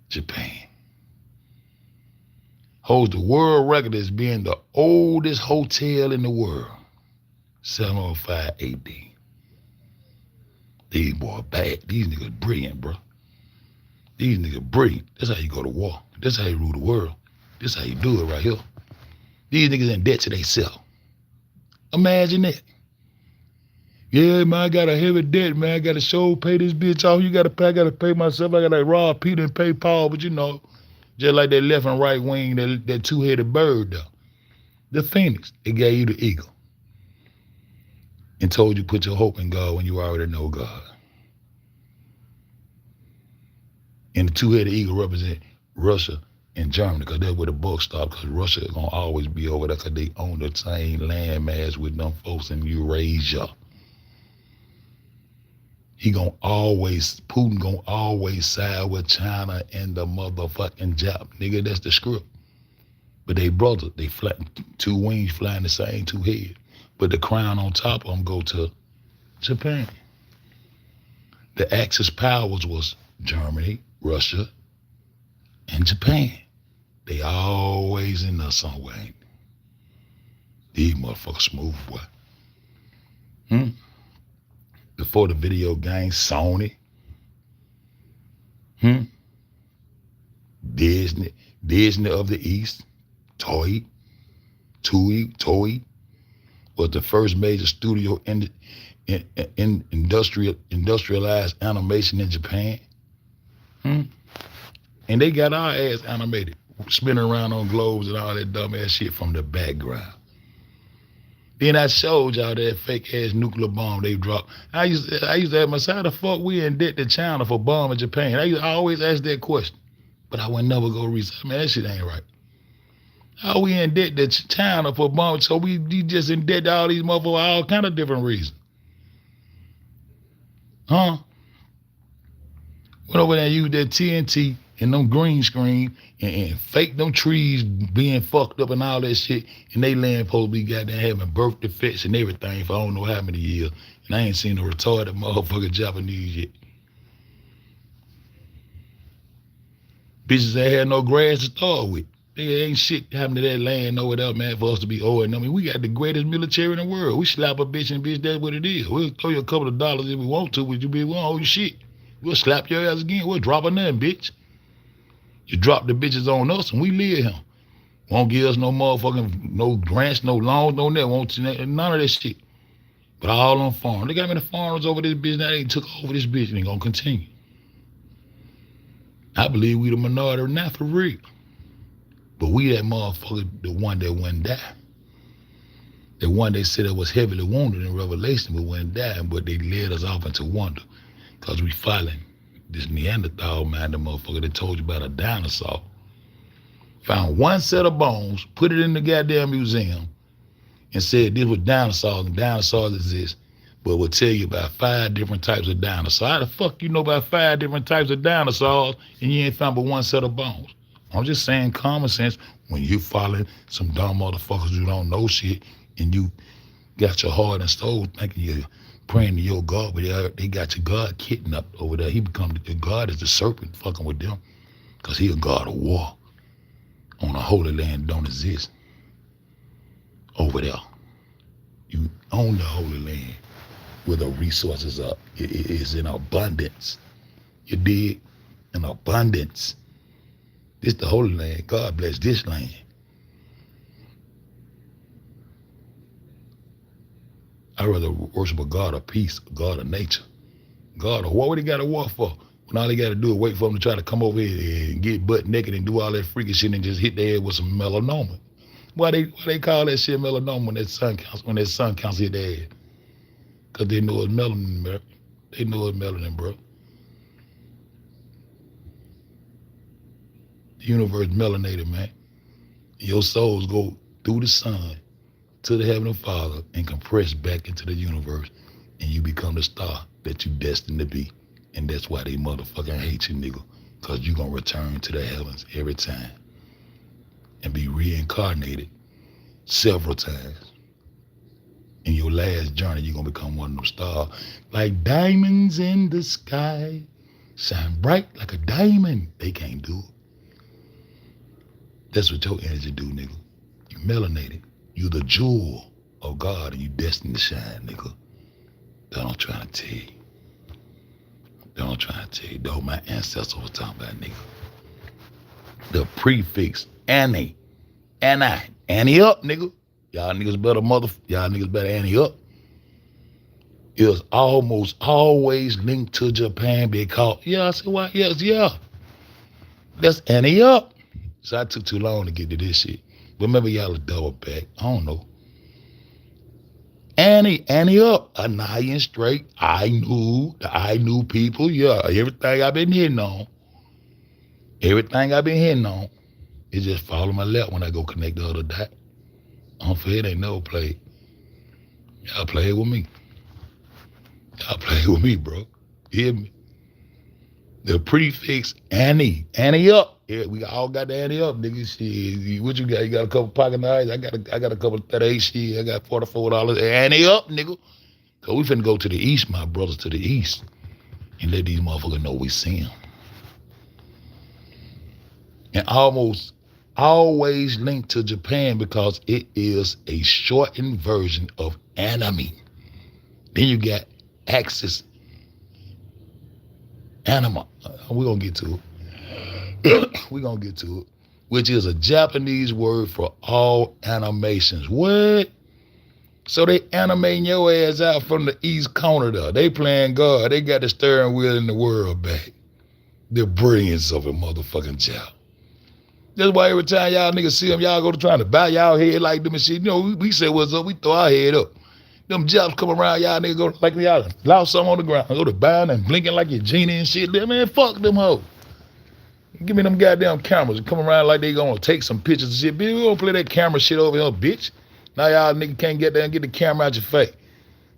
Japan holds the world record as being the oldest hotel in the world, 705 AD. These boys bad. These niggas brilliant, bro. These niggas brilliant. That's how you go to war. That's how you rule the world. That's how you do it right here. These niggas in debt to themselves. Imagine that. Yeah, man, I got a heavy debt, man. I got to pay this bitch off. I got to pay myself. I got to rob Peter and pay Paul. But you know, just like that left and right wing, that two-headed bird, though. The phoenix, it gave you the eagle. And told you put your hope in God when you already know God. And the two-headed eagle represent Russia and Germany, because that's where the buck stopped, because Russia is going to always be over there because they own the same landmass with them folks in Eurasia. Putin gonna always side with China and the motherfucking Jap. Nigga, that's the script. But they brothers, they flat, two wings flying the same two heads. But the crown on top of them go to Japan. The Axis powers was Germany, Russia, and Japan. They always in there somewhere, ain't they? These motherfuckers smooth, boy. Before the video game, Sony, Disney of the East, Toei was the first major studio in industrialized animation in Japan. And they got our ass animated, spinning around on globes and all that dumb ass shit from the background. Then I showed y'all that fake ass nuclear bomb they dropped. I used to ask myself, how the fuck we in debt to China for bombing Japan? I always ask that question, but I would never go research. Man, that shit ain't right. How we in debt to China for bombing? So we just in debt to all these motherfuckers for all kind of different reasons. Went over there and used that TNT and them green screen and fake them trees being fucked up and all that shit, and they land supposed to be goddamn having birth defects and everything for I don't know how many years, and I ain't seen a retarded motherfucking Japanese yet. Bitches ain't had no grass to start with. There ain't shit happening to that land over there, man, for us to be owing. I mean, we got the greatest military in the world. We slap a bitch and bitch, that's what it is. We'll throw you a couple of dollars if we want to, but we won't owe you shit. We'll slap your ass again. We'll drop a nothing, bitch. You drop the bitches on us and we live here. Won't give us no motherfucking, no grants, no loans, no net. Won't none of that shit. But all on farm. They got many farmers over this bitch. Now they took over this bitch and they gonna continue. I believe we the minority now for real. But we that motherfucker, the one that wouldn't die. The one they said that was heavily wounded in Revelation but wouldn't die, but they led us off into wonder. Because we following this Neanderthal man, the motherfucker that told you about a dinosaur. Found one set of bones, put it in the goddamn museum, and said this was dinosaurs and dinosaurs exist, but will tell you about 5 different types of dinosaurs. How the fuck you know about 5 different types of dinosaurs and you ain't found but one set of bones? I'm just saying common sense when you following some dumb motherfuckers who don't know shit and you got your heart and soul thinking you're praying to your God, but they got your God kidnapped over there. He become the God is the serpent fucking with them because he a God of war on a holy land don't exist over there. You own the holy land where the resources are. It is in abundance. You dig? In abundance. This the holy land. God bless this land. I'd rather worship a God of peace, a God of nature. God of war. What he got a war for? When all they got to do is wait for them to try to come over here and get butt naked and do all that freaky shit and just hit their head with some melanoma. Why they call that shit melanoma when that sun counts hit their head? Because they know it's melanin, bro. They know it's melanin, bro. The universe melanated, man. Your souls go through the sun to the Heavenly Father and compress back into the universe, and you become the star that you destined to be. And that's why they motherfucking hate you, nigga. Because you going to return to the heavens every time and be reincarnated several times. In your last journey, you're going to become one of them stars. Like diamonds in the sky, shine bright like a diamond. They can't do it. That's what your energy do, nigga. You melanated. You the jewel of God and you destined to shine, nigga. That's what I'm trying to tell you. That's what I'm trying to tell you. Though my ancestors were talking about, nigga. The prefix Annie. Annie up, nigga. Y'all niggas better Annie up. Is almost always linked to Japan because, yeah, I said, why? Yes, yeah. That's Annie up. So I took too long to get to this shit. But maybe y'all a double back. I don't know. Annie up. Annihilating straight. I knew people. Yeah, everything I've been hitting on. It just fall on my lap when I go connect the other dot. I'm for it ain't never played. Y'all play it with me. Bro. You hear me? The prefix Annie up. Yeah, we all got the Annie up, nigga. Shit, what you got? You got a couple pocket knives? I got a couple of 38 shit. I got $44. Annie up, nigga. Cause we finna go to the east, my brothers, to the east, and let these motherfuckers know we see them. And almost always linked to Japan because it is a shortened version of anime. Then you got Axis Anima. We're gonna get to it. Which is a Japanese word for all animations. What? So they animating your ass out from the east corner there. They playing God. They got the steering wheel in the world back. The brilliance of a motherfucking job. That's why every time y'all niggas see them, y'all go to trying to bow y'all head like them and shit. You know, we say what's up, we throw our head up. Them jobs come around, y'all niggas go like y'all lost something on the ground. Go to bowing and blinking like your genie and shit. Man, fuck them hoes. Give me them goddamn cameras and come around like they gonna take some pictures and shit. Bitch, we gonna play that camera shit over here, bitch. Now y'all niggas can't get there and get the camera out your face.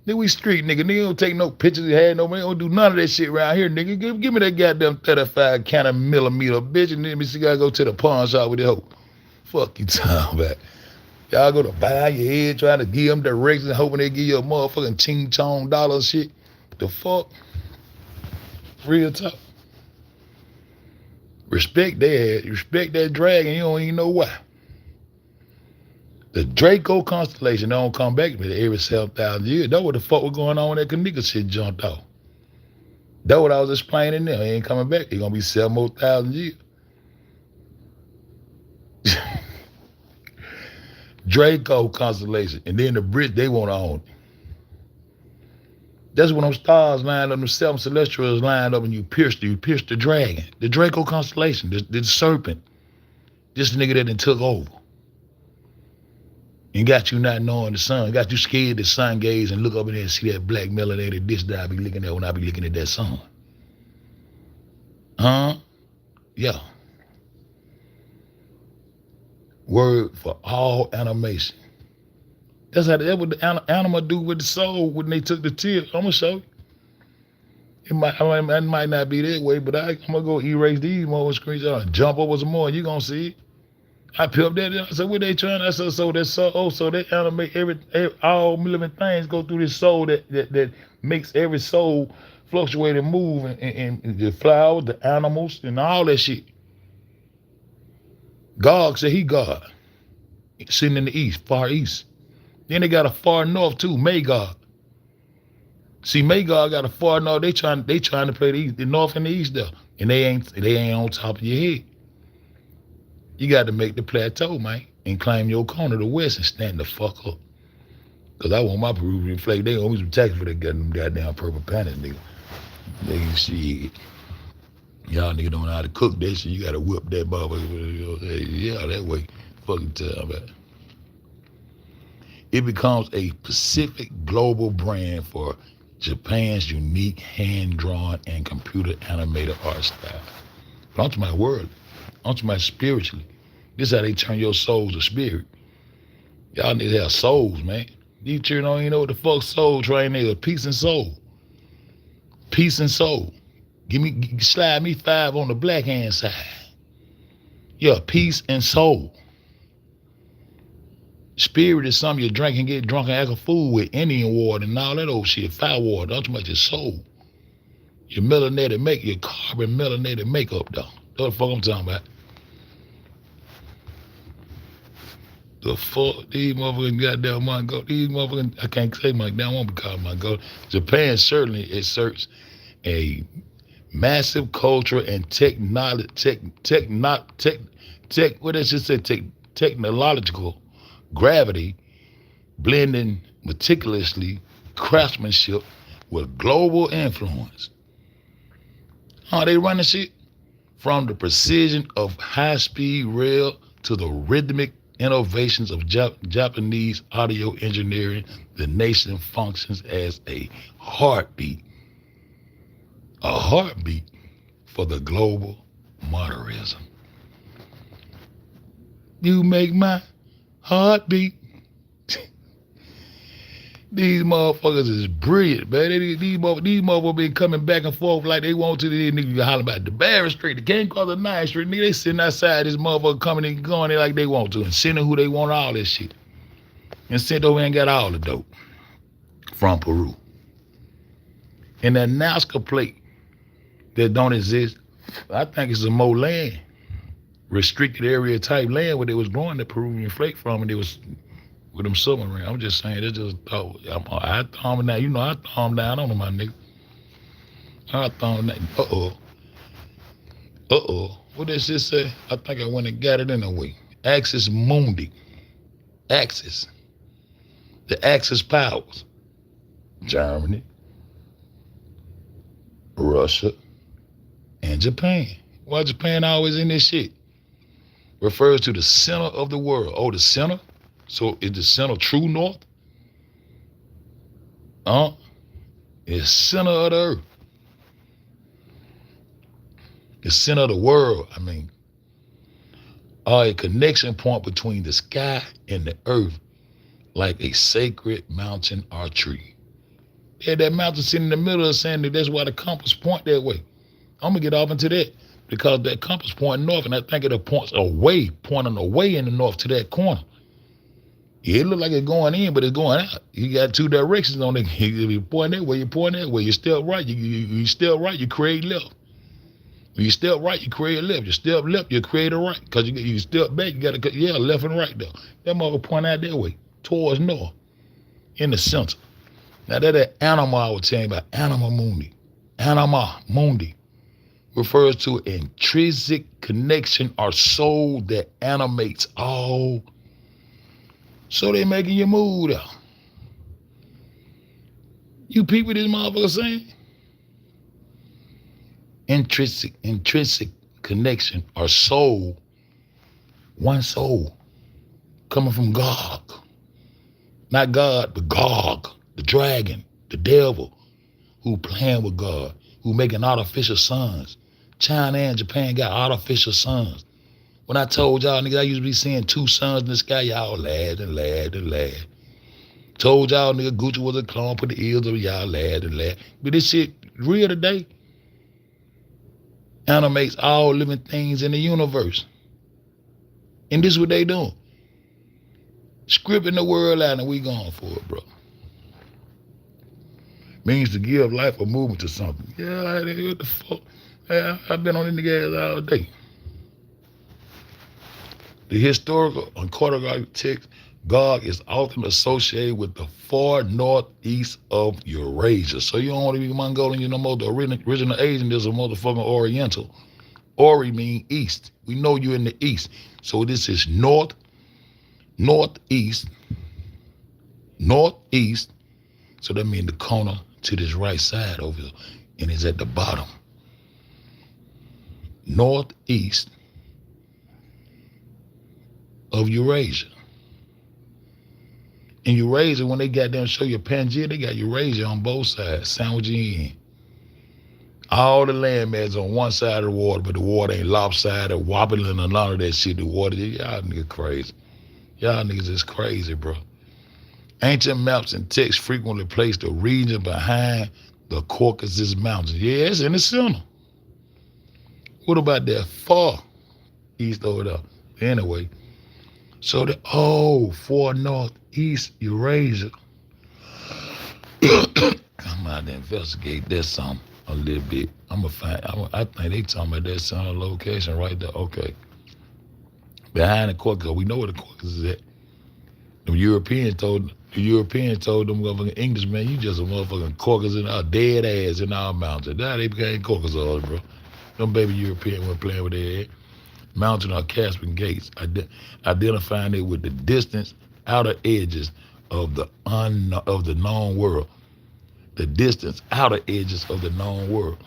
Nigga, we street nigga. Nigga don't take no pictures. Don't do none of that shit around here, nigga. Give me that goddamn 35 kind of millimeter, bitch, and let me see. Gotta go to the pawn shop with the hoe. Fuck you talking about. Y'all go to bow your head trying to give them directions, hoping they give you a motherfucking ching chong dollar and shit. The fuck? Real talk. Respect that dragon. You don't even know why. The Draco constellation don't come back every 7,000 years. That's what the fuck was going on when that Kanika shit jumped off. That's what I was explaining there. He ain't coming back. It's gonna be 7,000 more years. Draco constellation. And then the Brits, they want to own it. That's when them stars lined up, them seven celestials lined up, and you pierced the dragon. The Draco constellation, the serpent. This nigga that done took over. And got you not knowing the sun. Got you scared the sun gaze and look up in there and see that black melanated dish that I be looking at when I be looking at that sun. Huh? Yeah. Word for all animation. That's what the animal do with the soul when they took the tip. I'm gonna show you. It might not be that way, but I'm gonna go erase these more screenshots and jump over some more. You gonna see it. I peeped that. I said, what they trying? I said, so that soul. So they animate all living things go through this soul that makes every soul fluctuate and move, and the flowers, the animals, and all that shit. God said he God, sitting in the east, far east. Then they got a far north too, Magog. See, Magog got a far north. They trying to play the north and the east there, and they ain't on top of your head. You got to make the plateau, man, and claim your corner to the west and stand the fuck up. Cause I want my Peruvian flag. They always tax for that goddamn purple panties, nigga. They shit. Y'all nigga don't know how to cook that shit. You gotta whip that motherfucker. Yeah, that way. Fucking tell about it. It becomes a Pacific global brand for Japan's unique hand-drawn and computer-animated art style. But I'm talking about worldly. I'm talking about spiritually. This is how they turn your souls to spirit. Y'all need to have souls, man. These children don't even know what the fuck soul train is. Peace and soul. Peace and soul. Slide me 5 on the black hand side. Yeah, peace and soul. Spirit is something you drink and get drunk and act a fool with, Indian water and all that old shit, fire water. That's much your soul. Your melanated makeup, your carbon melanated makeup, though. That's what the fuck I'm talking about. The fuck, these motherfucking goddamn Mongol, these motherfucking, I can't say Mongol, I won't be called Mongol. Japan certainly asserts a massive cultural and technological gravity, blending meticulously craftsmanship with global influence. How they running shit? From the precision of high-speed rail to the rhythmic innovations of Japanese audio engineering, the nation functions as a heartbeat for the global modernism. You make my heartbeat. These motherfuckers is brilliant, man. These motherfuckers been coming back and forth like they want to. These niggas hollering about the Barry Street, the King Cross the 9th Street. Nigga, they sitting outside this motherfucker coming and going there like they want to and sending who they want, all this shit. And sent over and got all the dope from Peru. And that Nazca plate that don't exist, I think it's a more land, restricted area type land where they was growing the Peruvian flake from, and it was with them submarines. I'm just saying, they just thought, I throw them down. You know, I throw them down on them, my nigga. I throw them down. What does this say? I think I went and got it anyway. Axis Mundi. Axis. The Axis powers. Germany, Russia, and Japan. Why Japan always in this shit? Refers to the center of the world. Oh, the center? So is the center true north? It's center of the earth. The center of the world, I mean. Are a connection point between the sky and the earth, like a sacred mountain or tree. Yeah, that mountain sitting in the middle of saying that's why the compass point that way. I'm gonna get off into that because that compass point north, and I think it pointing away in the north to that corner. Yeah, it look like it's going in, but it's going out. You got 2 directions on it. You point that way, you point that way. You step right, you step right, you create left. When you step right, you create left. You step left, you create a right. Because you step back, you got to, left and right though. That mother point out that way, towards north, in the center. Now that animal I was telling you about, Anima Mundi, refers to intrinsic connection or soul that animates all So they making you move though. You people this motherfucker saying? Intrinsic connection or soul, one soul coming from God. Not God, but Gog, the dragon, the devil, who playing with God, who making artificial suns. China and Japan got artificial suns. When I told y'all, nigga, I used to be seeing 2 suns in the sky, y'all laughed and laughed and laughed. Told y'all, nigga, Gucci was a clone, put the ears over y'all, laughed and laughed. But this shit real today. Animates all living things in the universe. And this is what they doing. Scripting the world out and we going for it, bro. Means to give life a movement to something. Yeah, what the fuck? I've been on in the gas all day. The historical and cartographic text, Gog is often associated with the far northeast of Eurasia. So you don't want to be Mongolian, you no more. The original Asian is a motherfucking Oriental. Ori mean east. We know you're in the east. So this is northeast. So that means the corner to this right side over here. And it's at the bottom. Northeast of Eurasia. In Eurasia, when they got down to show you Pangea, they got Eurasia on both sides, sandwiching in. All the landmasses on one side of the water, but the water ain't lopsided, wobbling, and none of that shit. The water, y'all niggas crazy. Y'all niggas is crazy, bro. Ancient maps and texts frequently place the region behind the Caucasus Mountains. Yeah, it's in the center. What about that far east over there? Anyway, so far northeast Eurasia. I'm out to investigate that something a little bit. I think they talking about that center location right there. Okay. Behind the Caucasus, we know where the Caucasus is at. The Europeans told them motherfucking Englishmen, you just a motherfucking Caucasus and a dead ass in our mountains. Now they became Caucasus, bro. Them baby Europeans went playing with their head. Mountain or Caspian gates, identifying it with the distant outer edges of the known world. The distant outer edges of the known world.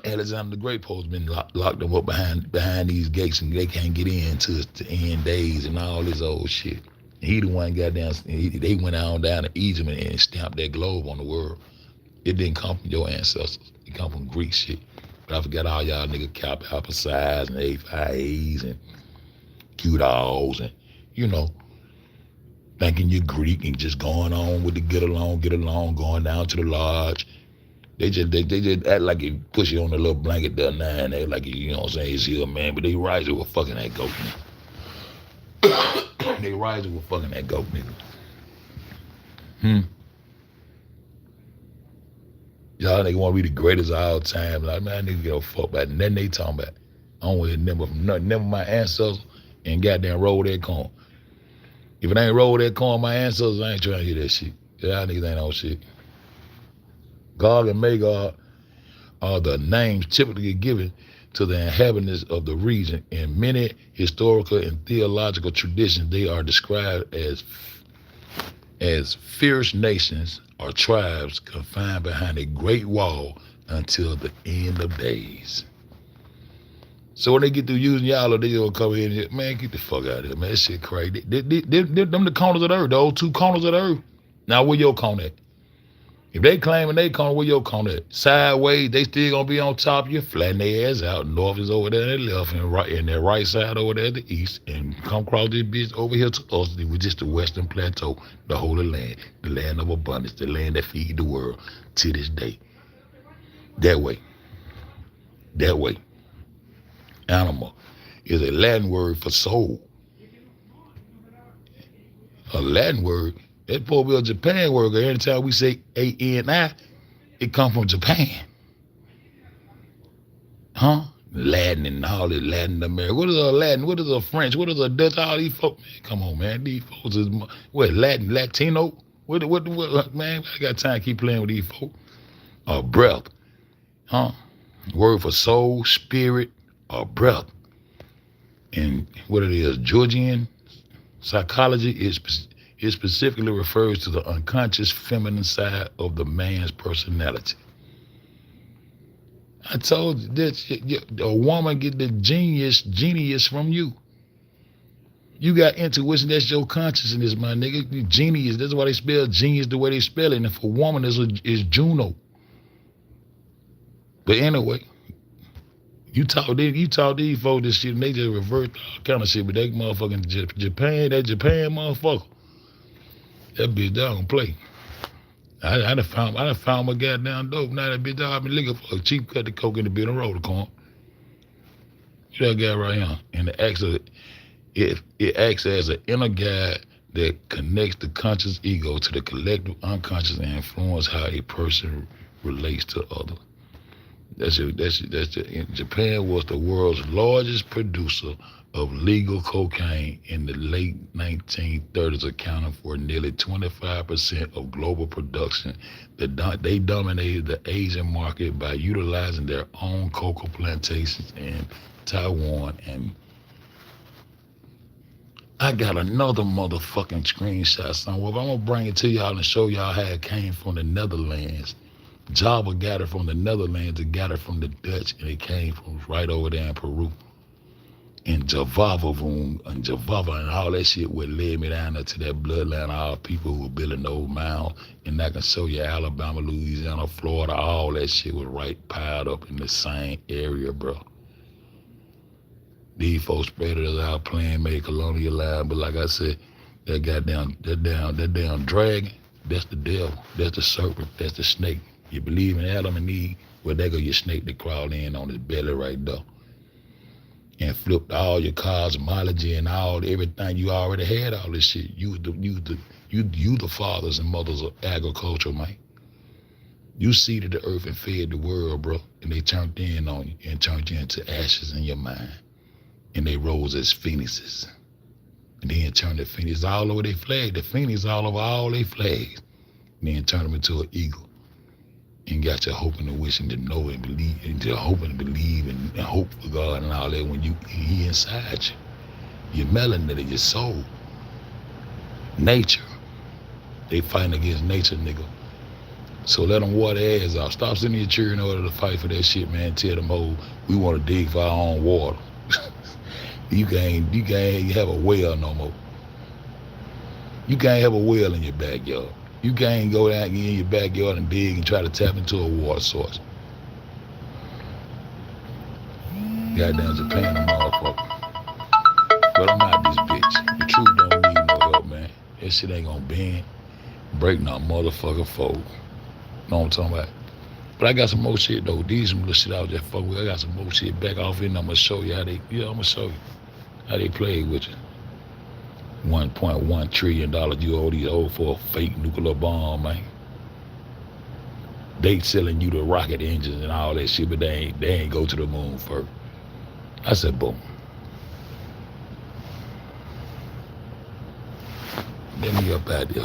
Alexander the Great supposed to been locked them up behind these gates, and they can't get in to end days and all this old shit. He the one got down. They went down to Egypt and stamped that globe on the world. It didn't come from your ancestors. It come from Greek shit. But I forgot all y'all niggas Kappa size and A5As and Q-Dogs and, thinking you're Greek and just going on with the get along, going down to the lodge. They just act like you push you on the little blanket there now and they like, you know what I'm saying, it's here, man. But they rise with fucking that goat, nigga. They rise with fucking that goat, nigga. Y'all nigga want to be the greatest of all time. Like, man, nigga give a fuck about nothing they talking about. I don't want to never my ancestors and goddamn roll that corn. If it ain't roll that corn, my ancestors, I ain't trying to hear that shit. Y'all niggas ain't on shit. Gog and Magog are the names typically given to the inhabitants of the region. In many historical and theological traditions, they are described as fierce nations or tribes confined behind a great wall until the end of days. So when they get through using y'all, they gonna come in here, man, get the fuck out of here, man. That shit crazy. Them the corners of the earth, those 2 corners of the earth. Now where your corner at? If they claiming they corner, where your corner at? Sideways, they still gonna be on top of you, flatten their ass out. North is over there to the left, and their right side over there to the east, and come across this bitch over here to us, with just the western plateau, the holy land, the land of abundance, the land that feeds the world to this day. That way. Animal is a Latin word for soul. A Latin word. That probably a Japan word. Every time we say A-N-I, it come from Japan. Huh? Latin and all this Latin America. What is a Latin? What is a French? What is a Dutch? All these folks. Man, come on, man. These folks is, what, Latin, Latino? What, man, I got time to keep playing with these folks. Breath. Huh? Word for soul, spirit, breath. And what it is, Georgian, Psychology it specifically refers to the unconscious feminine side of the man's personality. I told you that a woman get the genius from you. You got intuition, that's your consciousness, my nigga. Genius, that's why they spell genius the way they spell it. And for a woman, is Juno. But anyway, you talk these folks this shit, and they just revert all kind of shit. But that motherfucking Japan, that Japan motherfucker, that bitch don't play. I done found my goddamn dope. Now that bitch I've been looking for a cheap cut of coke in the bit and roll the corn. You that guy right here, and it acts as an inner guide that connects the conscious ego to the collective unconscious and influence how a person relates to others. Japan was the world's largest producer of legal cocaine in the late 1930s, accounting for nearly 25% of global production. They dominated the Asian market by utilizing their own cocoa plantations in Taiwan. And I got another motherfucking screenshot somewhere, but I'm gonna bring it to y'all and show y'all how it came from the Netherlands. Java got it from the Netherlands, it got it from the Dutch, and it came from right over there in Peru. In Javava and all that shit what led me down there to that bloodline of all people who were building those mounds. And I can show you Alabama, Louisiana, Florida, all that shit was right piled up in the same area, bro. These folks spread it out playing, made colonial line, but like I said, that damn dragon, that's the devil, that's the serpent, that's the snake. You believe in Adam and Eve, well, there go your snake that crawled in on his belly right there. And flipped all your cosmology and everything you already had, all this shit. You the fathers and mothers of agriculture, man. You seeded the earth and fed the world, bro. And they turned in on you and turned you into ashes in your mind. And they rose as phoenixes. And then turned the phoenix all over their flag. The phoenix all over all their flags. And then turned them into an eagle. And got you hoping and wishing to know and believe, and just hoping and believe and hope for God and all that when He inside you. Your melanin, your soul. Nature. They fighting against nature, nigga. So let them water their ass off. Stop sending your children in order to fight for that shit, man. Tell them, oh, we want to dig for our own water. You can't have a well no more. You can't have a well in your backyard. You can't go down in your backyard and dig and try to tap into a water source. Goddamn Japan, the motherfucker. But I'm out this bitch. The truth don't need no help, man. That shit ain't gonna bend, break no motherfucking fold. Know what I'm talking about? But I got some more shit though. These some little shit I was just fucking with. I got some more shit back off in. I'm gonna show you how they, I'm gonna show you how they play with you. $1.1 trillion you owe these old for a fake nuclear bomb, man. They selling you the rocket engines and all that shit, but they ain't go to the moon first. I said, boom. Get me up out there.